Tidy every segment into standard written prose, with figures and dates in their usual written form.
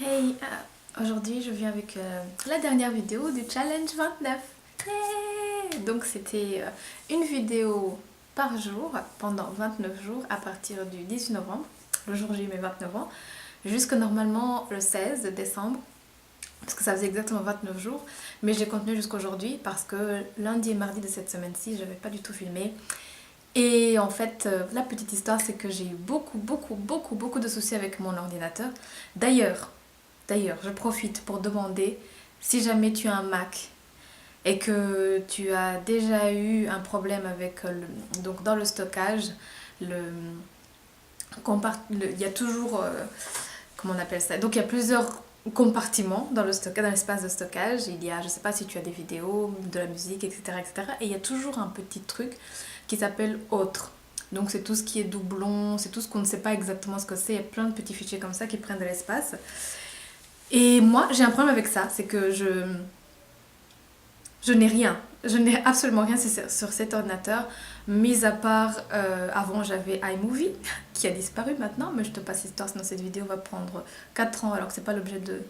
Hey, aujourd'hui je viens avec la dernière vidéo du challenge 29. Hey, donc c'était une vidéo par jour pendant 29 jours à partir du 18 novembre, le jour où j'ai eu mes 29 ans, jusque normalement le 16 décembre, parce que ça faisait exactement 29 jours, mais j'ai continué jusqu'aujourd'hui parce que lundi et mardi de cette semaine-ci, je n'avais pas du tout filmé. Et en fait, la petite histoire, c'est que j'ai eu beaucoup de soucis avec mon ordinateur. D'ailleurs, D'ailleurs, je profite pour demander si jamais tu as un Mac et que tu as déjà eu un problème avec donc dans le stockage, le, il y a toujours comment on appelle ça? Donc il y a plusieurs compartiments dans le stockage, dans l'espace de stockage. Il y a, je sais pas si tu as des vidéos, de la musique, etc., etc. Et il y a toujours un petit truc qui s'appelle autre. Donc c'est tout ce qui est doublon, c'est tout ce qu'on ne sait pas exactement ce que c'est. Il y a plein de petits fichiers comme ça qui prennent de l'espace. Et moi, j'ai un problème avec ça, c'est que je n'ai rien. Je n'ai absolument rien sur cet ordinateur, mis à part, avant j'avais iMovie, qui a disparu maintenant, mais je te passe l'histoire, sinon cette vidéo va prendre 4 ans, alors que c'est pas l'objet de...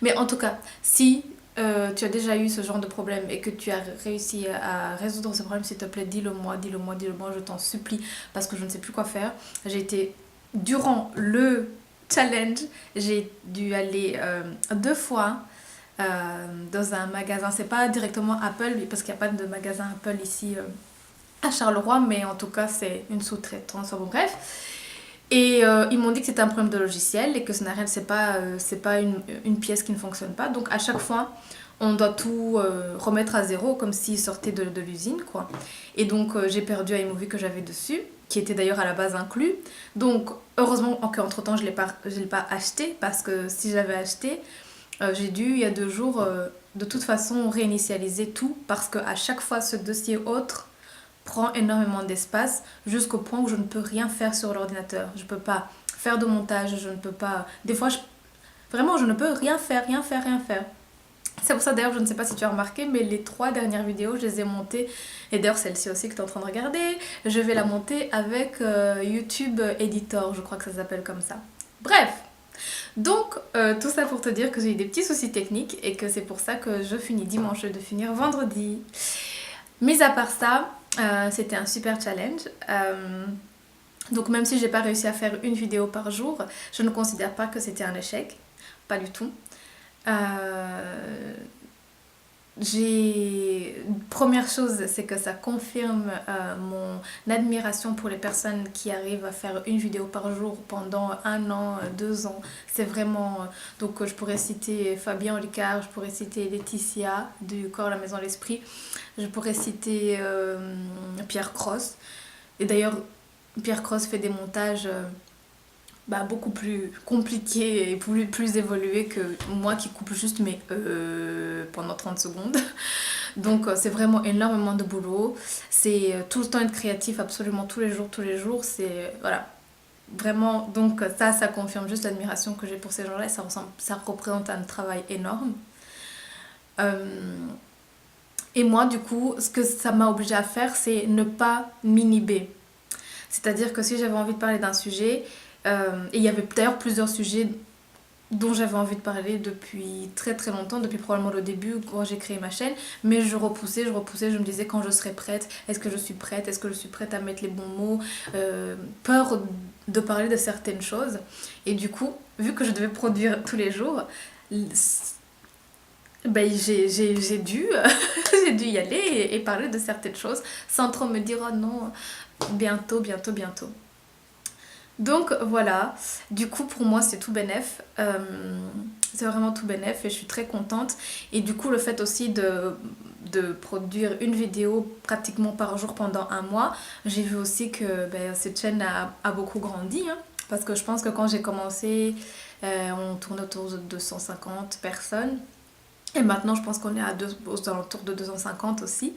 Mais en tout cas, si tu as déjà eu ce genre de problème et que tu as réussi à résoudre ce problème, s'il te plaît, dis-le moi, je t'en supplie, parce que je ne sais plus quoi faire. J'ai été, durant le challenge, j'ai dû aller 2 fois dans un magasin. C'est pas directement Apple, parce qu'il n'y a pas de magasin Apple ici à Charleroi, mais en tout cas, c'est une sous-traitance. Bon, bref. Et ils m'ont dit que c'était un problème de logiciel et que ce n'est rien, c'est pas une pièce qui ne fonctionne pas. Donc à chaque fois, on doit tout remettre à zéro, comme s'il sortait de l'usine, quoi. Et donc j'ai perdu iMovie que j'avais dessus, qui était d'ailleurs à la base inclus. Donc heureusement qu'entre-temps, je l'ai pas acheté, parce que si j'avais acheté, j'ai dû, il y a 2 jours, de toute façon, réinitialiser tout, parce qu'à chaque fois, ce dossier autre prend énormément d'espace jusqu'au point où je ne peux rien faire sur l'ordinateur. Je ne peux pas faire de montage, je ne peux pas... Des fois, vraiment, je ne peux rien faire, rien faire, rien faire. C'est pour ça d'ailleurs, je ne sais pas si tu as remarqué, mais les 3 dernières vidéos, je les ai montées. Et d'ailleurs, celle-ci aussi que tu es en train de regarder, je vais la monter avec YouTube Editor, je crois que ça s'appelle comme ça. Bref, donc tout ça pour te dire que j'ai eu des petits soucis techniques et que c'est pour ça que je finis dimanche de finir vendredi. Mis à part ça, c'était un super challenge. Donc même si j'ai pas réussi à faire une vidéo par jour, je ne considère pas que c'était un échec. Pas du tout. Euh, Première chose, c'est que ça confirme mon admiration pour les personnes qui arrivent à faire une vidéo par jour pendant 1 an, 2 ans. C'est vraiment... Donc je pourrais citer Fabien Olicard, je pourrais citer Laetitia du Corps, la Maison, l'Esprit, je pourrais citer Pierre Cross. Et d'ailleurs, Pierre Cross fait des montages beaucoup plus compliqués et plus évolués que moi qui coupe juste mais pendant 30 secondes. Donc c'est vraiment énormément de boulot. C'est tout le temps être créatif, absolument tous les jours. C'est voilà, vraiment. Donc ça confirme juste l'admiration que j'ai pour ces gens-là. Ça représente un travail énorme. Euh, et moi, du coup, ce que ça m'a obligée à faire, c'est ne pas m'inhiber. C'est-à-dire que si j'avais envie de parler d'un sujet, et il y avait d'ailleurs plusieurs sujets dont j'avais envie de parler depuis très très longtemps, depuis probablement le début quand j'ai créé ma chaîne, mais je repoussais, je me disais quand je serai prête, est-ce que je suis prête à mettre les bons mots, peur de parler de certaines choses. Et du coup, vu que je devais produire tous les jours, j'ai dû, j'ai dû y aller et parler de certaines choses sans trop me dire oh non, bientôt. Donc voilà, du coup pour moi c'est tout bénef, c'est vraiment tout bénef et je suis très contente. Et du coup le fait aussi de produire une vidéo pratiquement par jour pendant un mois, j'ai vu aussi que cette chaîne a beaucoup grandi, hein, parce que je pense que quand j'ai commencé, on tournait autour de 250 personnes. Et maintenant, je pense qu'on est aux alentours de 250 aussi.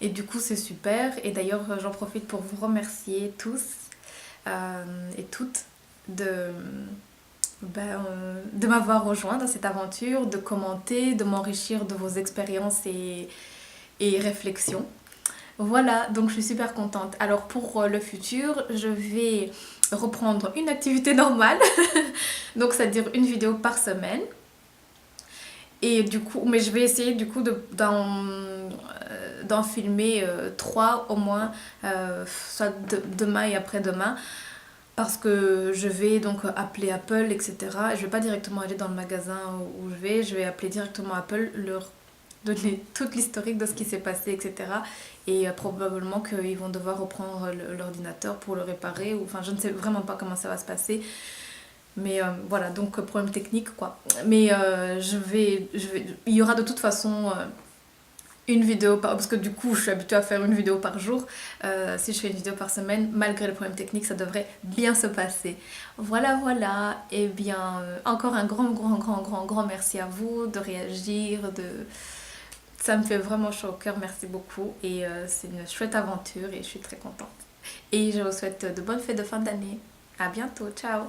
Et du coup, c'est super. Et d'ailleurs, j'en profite pour vous remercier tous et toutes de, de m'avoir rejoint dans cette aventure, de commenter, de m'enrichir de vos expériences et réflexions. Voilà, donc je suis super contente. Alors pour le futur, je vais reprendre une activité normale. Donc c'est-à-dire une vidéo par semaine. Et du coup, mais je vais essayer du coup d'en filmer 3 au moins, soit demain et après-demain. Parce que je vais donc appeler Apple, etc. Et je vais pas directement aller dans le magasin où je vais appeler directement Apple, leur donner toute l'historique de ce qui s'est passé, etc. Et probablement qu'ils vont devoir reprendre l'ordinateur pour le réparer. Ou, enfin, je ne sais vraiment pas comment ça va se passer. Mais voilà, donc problème technique quoi. Mais il y aura de toute façon une vidéo parce que du coup je suis habituée à faire une vidéo par jour. Si je fais une vidéo par semaine, malgré le problème technique, ça devrait bien se passer. Voilà, voilà. Et bien, encore un grand merci à vous de réagir, ça me fait vraiment chaud au cœur, merci beaucoup. Et c'est une chouette aventure et je suis très contente. Et je vous souhaite de bonnes fêtes de fin d'année. À bientôt, ciao!